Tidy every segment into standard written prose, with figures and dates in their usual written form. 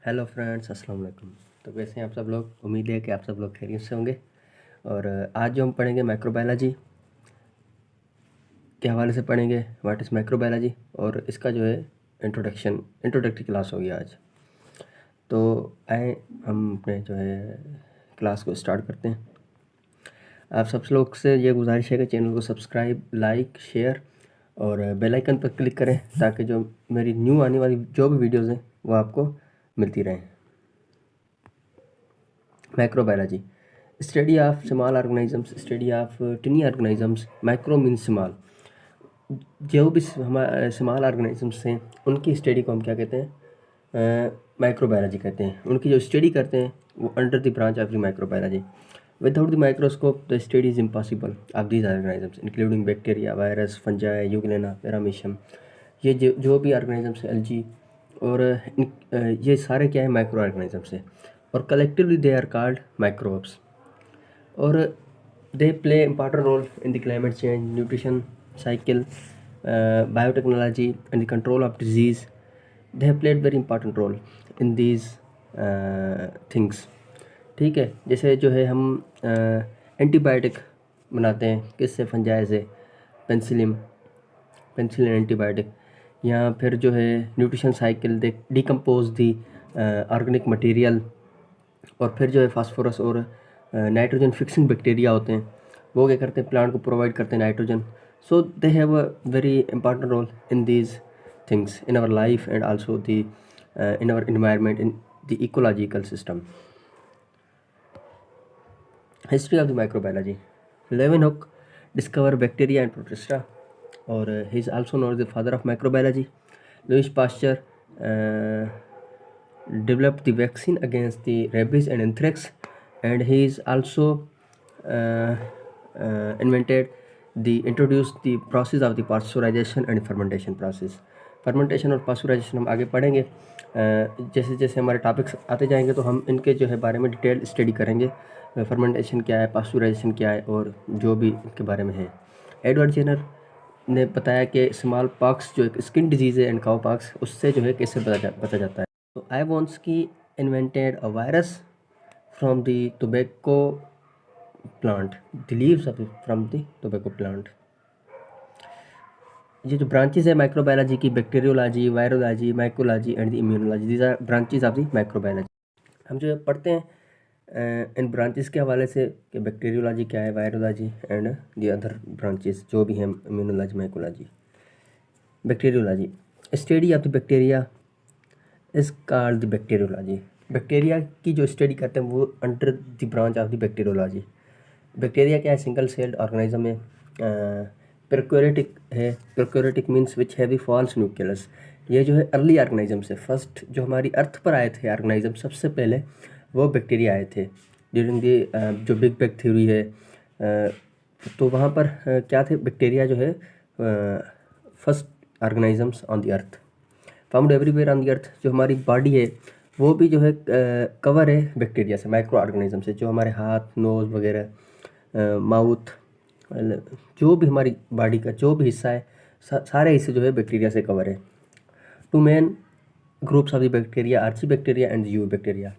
Hello friends, अस्सलाम वालेकुम। तो कैसे हैं आप सब लोग? उम्मीद है कि आप सब लोग खैरियत से होंगे। और आज जो हम पढ़ेंगे माइक्रोबायोलॉजी के हवाले से पढ़ेंगे, व्हाट इज़ माइक्रोबायोलॉजी, और इसका जो है इंट्रोडक्टरी क्लास होगी आज। तो आए हम अपने जो है क्लास को स्टार्ट करते हैं। आप सब लोग से ये गुजारिश है कि चैनल को सब्सक्राइब, लाइक, शेयर और बेल आइकन पर क्लिक करें ताकि जो मेरी न्यू आने वाली जो भी वीडियोज़ हैं वो आपको मिलती रहें। Microbiology, study of small organisms, study of tiny organisms. Micro means small. जो भी स्मॉल ऑर्गेनिजम्स हैं उनकी स्टडी को हम क्या कहते हैं? माइक्रोबायोलॉजी कहते हैं। उनकी जो स्टडी करते हैं वो under the branch of the microbiology. Without the microscope the study is impossible of these organisms including bacteria, virus, fungi, euglena, paramecium. ये जो भी ऑर्गेनिजम्स, एल्जी और ये सारे क्या है? माइक्रो ऑर्गेनिजम्स है। और collectively they are called microbes. और they play important role in the climate change, nutrition cycle, biotechnology and the control of disease. They have played very important role in these things. ठीक है, जैसे जो है हम antibiotic बनाते हैं किससे? फंजाई से, पेंसिलिन एंटीबायोटिक। या फिर जो है न्यूट्रिशन साइकिल दे डिकम्पोज दी ऑर्गेनिक मटेरियल। और फिर जो है फास्फोरस और नाइट्रोजन फिक्सिंग बैक्टीरिया होते हैं, वो क्या करते हैं? प्लांट को प्रोवाइड करते हैं nitrogen. So they have a very important role in these things in our life and also the in our environment, in the ecological system. History of the microbiology. Leeuwenhoek discover bacteria and protista, और he is also known the father of microbiology. Louis Pasteur developed the vaccine against the rabies and anthrax, and he is also introduced the process of the pasteurization and fermentation process. Fermentation और pasteurisation हम आगे पढ़ेंगे। जैसे जैसे हमारे topics आते जाएंगे तो हम इनके जो है बारे में डिटेल स्टडी करेंगे। फर्मेंटेशन क्या है, पास्चुराइजेशन क्या है, और जो भी इनके बारे में है। एडवर्ड जेनर ने बताया कि स्मॉल पॉक्स जो एक स्किन डिजीज़ है एंड काउ पॉक्स, उससे जो है कैसे बचा जाता है। तो Ivansky invented a virus from the tobacco plant, the leaves from the tobacco plant. ये जो ब्रांचेस है माइक्रोबायोलॉजी की, bacteriology, virology, mycology and the immunology, these are branches of the microbiology. हम जो पढ़ते हैं इन ब्रांचेस के हवाले से कि बैक्टीरियोलॉजी क्या है, virology and the other branches जो भी हैं, immunology, mycology. Bacteriology, study of the bacteria is called the bacteriology. Bacteria की जो स्टडी करते हैं वो under the branch of the bacteriology. Bacteria क्या है? सिंगल सेल्ड ऑर्गेनिज्म है, प्रोकैरियोटिक है। Prokaryotic means which heavy falls nucleus. ये जो है अर्ली ऑर्गेनिज्म से, फर्स्ट जो हमारी अर्थ पर आए थे ऑर्गेनिज्म सबसे पहले, वो बैक्टीरिया आए थे ड्यूरिंग द जो बिग बैंग थ्योरी है। तो वहाँ पर क्या थे? बैक्टीरिया जो है first organisms on the earth, found everywhere on the earth. जो हमारी बॉडी है वो भी जो है कवर है बैक्टीरिया से, माइक्रो ऑर्गेनिज्म से। जो हमारे हाथ, नोज़ वगैरह, माउथ, जो भी हमारी बॉडी का जो भी हिस्सा है, सारे हिस्से जो है बैक्टीरिया से कवर है। Two main groups of the bacteria, archaebacteria and eubacteria.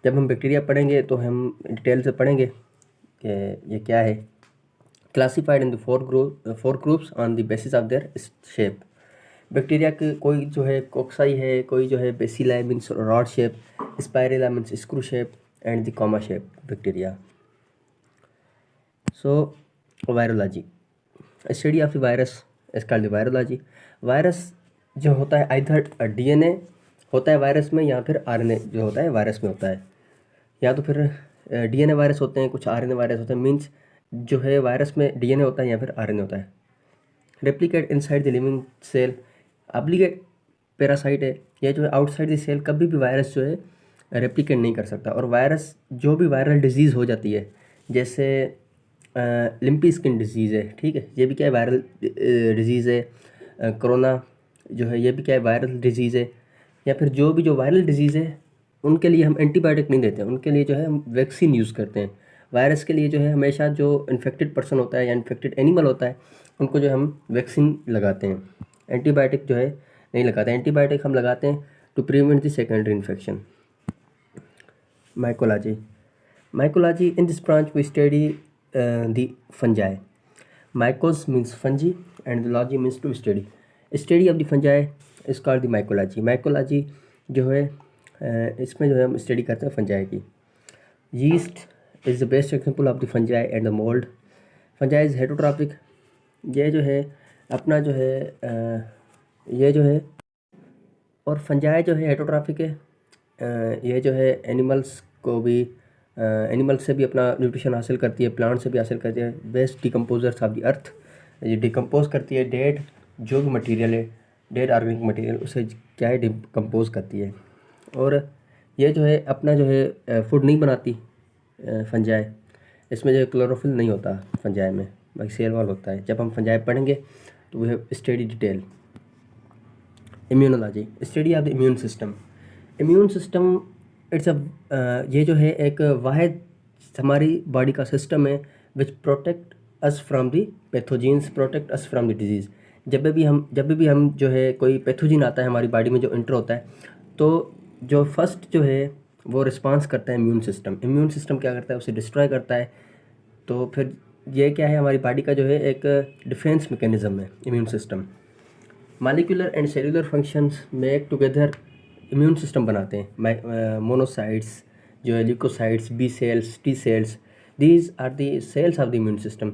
जब हम बैक्टीरिया पढ़ेंगे तो हम डिटेल से पढ़ेंगे कि ये क्या है। Classified in the four groups on the basis of their shape. Bacteria के कोई जो है कोक्साई है, कोई जो है bacilli means rod shape, spirilla means screw shape and the comma shape bacteria. So virology, study of the virus is called the virology. Virus जो होता है आइदर डीएनए होता है वायरस में, या फिर आरएनए जो होता है वायरस में होता है। या तो फिर डीएनए वायरस होते हैं, कुछ आरएनए वायरस होते हैं। मीन्स जो है वायरस में डीएनए होता है या फिर आरएनए होता है। Replicate inside the living cell, obligate parasite है। ये जो है आउटसाइड द सेल कभी भी वायरस जो है रेप्लिकेट नहीं कर सकता। और वायरस जो भी वायरल डिजीज़ हो जाती है, जैसे लिम्पी स्किन डिजीज़ है, ठीक है, ये भी क्या है? वायरल डिजीज़ है। कोरोना जो है ये भी क्या है? वायरल डिजीज़ है। या फिर जो भी जो वायरल डिजीज़ है उनके लिए हम एंटीबायोटिक नहीं देते, उनके लिए जो है हम वैक्सीन यूज़ करते हैं। वायरस के लिए जो है हमेशा जो इन्फेक्टेड पर्सन होता है या इन्फेक्टेड एनिमल होता है उनको जो हम वैक्सीन लगाते हैं, एंटीबायोटिक जो है नहीं लगाते। एंटीबायोटिक हम लगाते हैं to prevent the secondary infection. Mycology. Mycology, in this branch we study the fungi. Mycos means fungi and logy means to study. Study of the fungi is called the mycology. Mycology जो है इसमें जो है हम study करते हैं fungi की. Yeast is the best example of the fungi and the mold. Fungi is heterotrophic. ये जो है अपना जो है ये जो है और फंजाई जो है हेटरोट्रॉफिक है. ये जो है एनिमल्स को भी एनिमल से भी अपना न्यूट्रिशन हासिल करती है, प्लांट से भी हासिल करती है. Best decomposers of the earth. ये डिकम्पोज करती है डेड जो भी मटेरियल है, डेड ऑर्गेनिक मटेरियल, उसे क्या है डिकम्पोज करती है. और ये जो है अपना जो है फूड नहीं बनाती फंजाई. इसमें जो है क्लोरोफिल नहीं होता फंजाई में, बाकी सेल वॉल होता है. जब हम फंजाई पढ़ेंगे तो we have study detail. Immunology, study of the immune system. Immune system its ये जो है एक वाहिद हमारी बॉडी का सिस्टम है विच protect us from the pathogens, protect us from the disease. जब भी हम जो है कोई पैथोजिन आता है हमारी बॉडी में जो इंटर होता है, तो जो फर्स्ट जो है वो रिस्पांस करता है इम्यून सिस्टम. इम्यून सिस्टम क्या करता है, उसे डिस्ट्रॉय करता है. तो फिर ये क्या है, हमारी बॉडी का जो है एक डिफेंस मैकेनिज्म है immune system. Molecular and cellular functions make together immune system बनाते हैं. मोनोसाइट्स जो है, leukocytes, B cells, T cells, these are the cells of the immune system.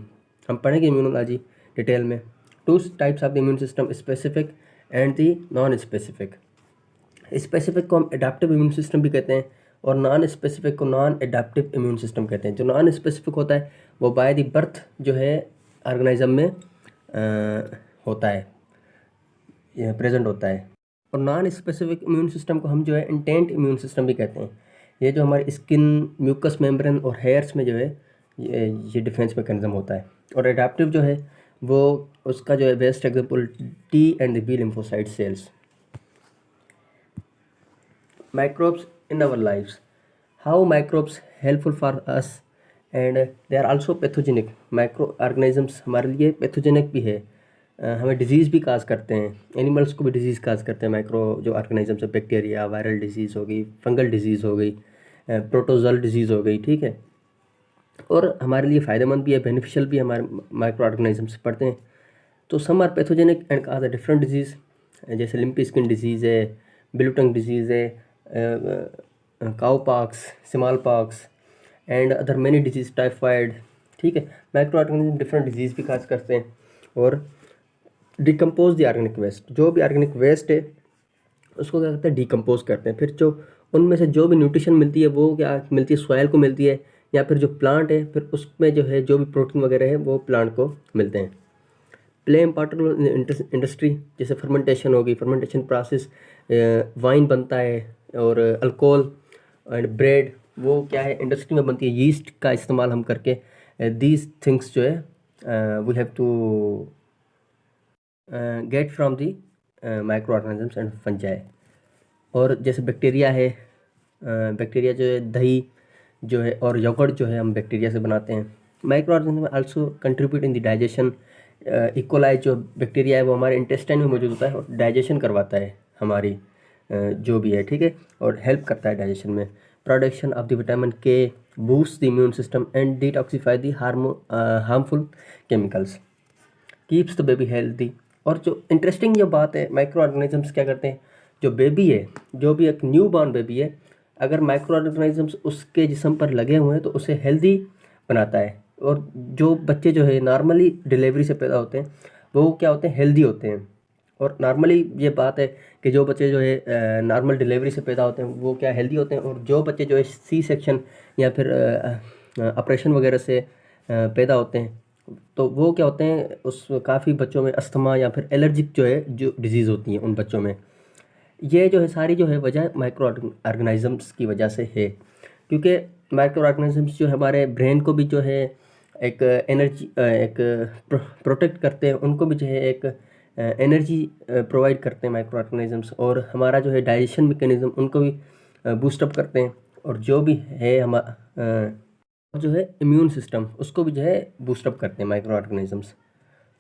हम पढ़ेंगे इम्यूनोलॉजी डिटेल में. Two types of the immune system, specific and the non specific. Specific को हम adaptive immune system भी कहते हैं और नॉन स्पेसिफिक को नॉन एडाप्टिव इम्यून सिस्टम कहते हैं. जो नॉन स्पेसिफिक होता है वो बाय द बर्थ जो है ऑर्गेनिज्म में होता है, प्रेजेंट होता है. और नॉन स्पेसिफिक इम्यून सिस्टम को हम जो है इंटेंट इम्यून सिस्टम भी कहते हैं. ये जो हमारी स्किन, म्यूकस मेम्ब्रेन और हेयर्स में जो है ये डिफेंस मैकेनिज्म होता है. और एडाप्टिव जो है वो उसका जो है best example T and the B lymphocyte cells. Microbes in our lives. How microbes helpful for us and they are also pathogenic. Microorganisms हमारे लिए पैथोजेनिक भी है, हमें डिजीज़ भी काज करते हैं, एनिमल्स को भी डिजीज़ काज करते हैं. माइक्रो जो ऑर्गेनिजम्स है, बैक्टीरिया, वायरल डिजीज़ हो गई, फंगल डिजीज़ हो गई, प्रोटोजोल डिजीज़ हो गई, ठीक है. और हमारे लिए फ़ायदेमंद भी है, बेनिफिशियल भी हमारे माइक्रो ऑर्गेनिजम्स पढ़ते हैं. तो some are pathogenic and cause a different disease. जैसे लिम्पी स्किन डिजीज़ है, ब्लूटंग डिजीज़ है, cowpox, small pox and other many disease, typhoid, ठीक है. माइक्रो ऑर्गेनिज्म डिफरेंट डिजीज़ भी काज करते हैं. और डिकम्पोज द ऑर्गेनिक वेस्ट. जो भी ऑर्गेनिक वेस्ट है उसको क्या करते हैं, डिकम्पोज करते हैं. फिर जो उनमें से जो भी न्यूट्रिशन मिलती है वो क्या मिलती है, सॉइल को मिलती है, या फिर जो प्लांट है फिर उसमें जो है जो भी प्रोटीन वगैरह है वो प्लांट को मिलते हैं. Play important role industry. जैसे फर्मेंटेशन होगी, फर्मेंटेशन प्रोसेस, वाइन बनता है और अल्कोहल एंड ब्रेड वो क्या है इंडस्ट्री में बनती है. यीस्ट का इस्तेमाल हम करके दीज थिंग्स जो है we have to get from the micro organisms and fungi. और जैसे बैक्टीरिया है, बैक्टीरिया जो है दही जो है और योगर्ट जो है हम बैक्टीरिया से बनाते हैं. Micro organism also contribute in the digestion. E coli जो बैक्टीरिया है वो हमारे इंटेस्टाइन में मौजूद होता है और डाइजेशन करवाता है हमारी जो भी है, ठीक है, और हेल्प करता है डाइजेशन में. प्रोडक्शन ऑफ द विटामिन के boost the immune system and detoxify the harmful chemicals, keeps the baby healthy. और जो इंटरेस्टिंग जो बात है, माइक्रो ऑर्गेनिजम्स क्या करते हैं, जो बेबी है, जो भी एक न्यू बॉर्न बेबी है, अगर माइक्रो ऑर्गेनिजम्स उसके जिस्म पर लगे हुए हैं तो उसे हेल्दी बनाता है. और जो बच्चे जो है नॉर्मली डिलीवरी से पैदा होते हैं वो क्या होते हैं, हेल्दी होते हैं. और नॉर्मली ये बात है कि जो बच्चे जो है नॉर्मल डिलीवरी से पैदा होते हैं वो क्या हेल्दी होते हैं. और जो बच्चे जो है सी सेक्शन या फिर ऑपरेशन वगैरह से पैदा होते हैं तो वो क्या होते हैं, उस काफ़ी बच्चों में अस्थमा या फिर एलर्जिक जो है जो डिजीज़ होती हैं उन बच्चों में. ये जो है सारी जो है वजह माइक्रो ऑर्गेनिजम्स की वजह से है. क्योंकि माइक्रो ऑर्गेनिजम्स जो हमारे ब्रेन को भी जो है एक एनर्जी एक प्रोटेक्ट करते हैं, उनको भी जो है एक एनर्जी प्रोवाइड करते हैं माइक्रो ऑर्गेनिजम्स. और हमारा जो है डाइजेशन मैकेनिज्म उनको भी बूस्टअप करते हैं. और जो भी है जो है इम्यून सिस्टम उसको भी जो है बूस्टअप करते हैं माइक्रो ऑर्गेनिजम्स.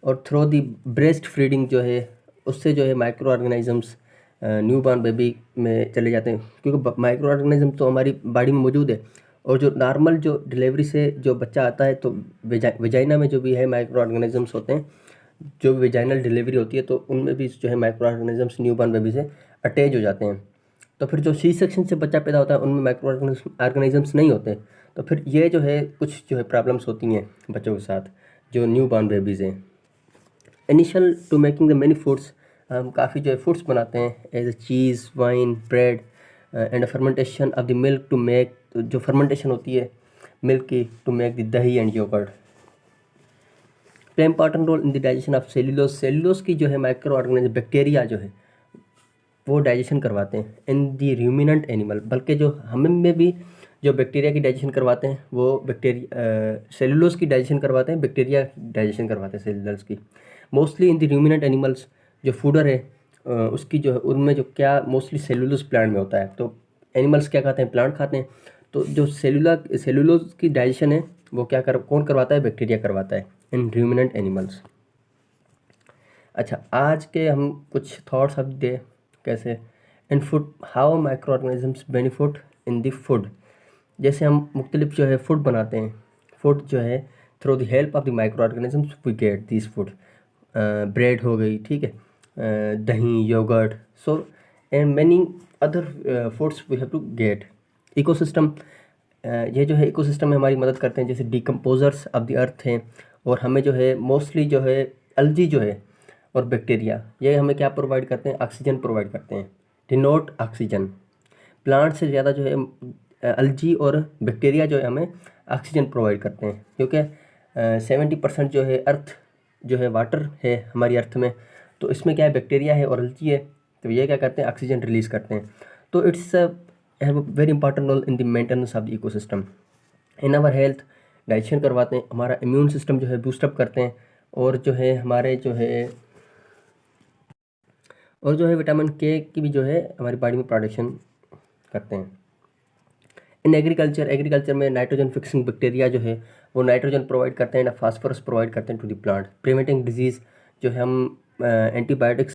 और थ्रू दी ब्रेस्ट फीडिंग जो है उससे जो है micro organisms new born baby में चले जाते हैं, क्योंकि माइक्रो ऑर्गेनिज्म तो हमारी बॉडी में मौजूद है। और जो नॉर्मल जो डिलीवरी से जो बच्चा आता है, तो वेजाइना में जो भी है माइक्रो ऑर्गेनिजम्स होते हैं, जो वेजाइनल डिलीवरी होती है, तो उनमें भी जो है micro organisms new born baby से अटैच हो जाते हैं। तो फिर जो सी सेक्शन से बच्चा पैदा होता है, उनमें माइक्रो ऑर्गेनिजम्स नहीं होते। तो फिर ये जो है कुछ जो है प्रॉब्लम्स होती हैं बच्चों के साथ, जो न्यू बॉर्न बेबीज़ हैं। Initial to making the many foods, हम काफ़ी जो है फूड्स बनाते हैं, as a cheese, wine, bread and fermentation of the milk to make, जो फर्मेंटेशन होती है मिल्क की, to make the dahi and yoghurt. Play important role in the digestion of cellulose, cellulose की जो है माइक्रो ऑर्गेनिज्म बैक्टीरिया जो है वो डाइजेशन करवाते हैं इन दी रूमिनेंट एनिमल, बल्कि जो हमें में भी जो बैक्टीरिया की डाइजेशन करवाते हैं वो बैक्टीरिया सेल्यूलोज की डाइजेशन करवाते हैं, बैक्टीरिया डाइजेशन करवाते हैं सेल्यूलोज की। Mostly in the ruminant animals, जो फूडर है उसकी जो है उनमें जो क्या मोस्टली सेल्यूलोज प्लांट में होता है। तो एनिमल्स क्या खाते हैं, प्लांट खाते हैं। तो जो सेल्यूलोज की डाइजेशन है वो कौन करवाता है, बैक्टीरिया करवाता है इन रूमिनेंट एनिमल्स। अच्छा, आज के हम कुछ थॉट्स अब दे कैसे इन food, how micro organisms benefit in the food. जैसे हम मुख्तलिफ जो है फूड बनाते हैं, फूड जो है through the help of the micro organisms we get this food. Bread हो गई, ठीक है, dahi, yoghurt, so and many other foods we have to get. Ecosystem, ये जो है इकोसिस्टम में हमारी मदद करते हैं, जैसे डिकम्पोजर्स ऑफ द अर्थ हैं। और हमें जो है मोस्टली जो है एल्गी जो है और बैक्टीरिया, ये हमें क्या प्रोवाइड करते हैं, ऑक्सीजन प्रोवाइड करते हैं, डिनोट ऑक्सीजन। प्लांट से ज़्यादा जो है एल्गी और बैक्टीरिया जो है हमें ऑक्सीजन प्रोवाइड करते हैं, क्योंकि 70% जो है अर्थ जो है वाटर है हमारी अर्थ में, तो इसमें क्या है, बैक्टीरिया है और एल्गी है, तो ये क्या करते हैं, ऑक्सीजन रिलीज़ करते हैं। तो its have a very important role in the maintenance of the ecosystem. In our health, digestion करवाते हैं, हमारा इम्यून सिस्टम जो है बूस्टअप करते हैं, और जो है हमारे जो है विटामिन के की भी जो है हमारी बॉडी में प्रोडक्शन करते हैं। इन एग्रीकल्चर में नाइट्रोजन फिक्सिंग बैक्टीरिया जो है वो नाइट्रोजन प्रोवाइड करते हैं, फास्फोरस प्रोवाइड करते हैं to the plant. Preventing disease, जो है हम एंटीबायोटिक्स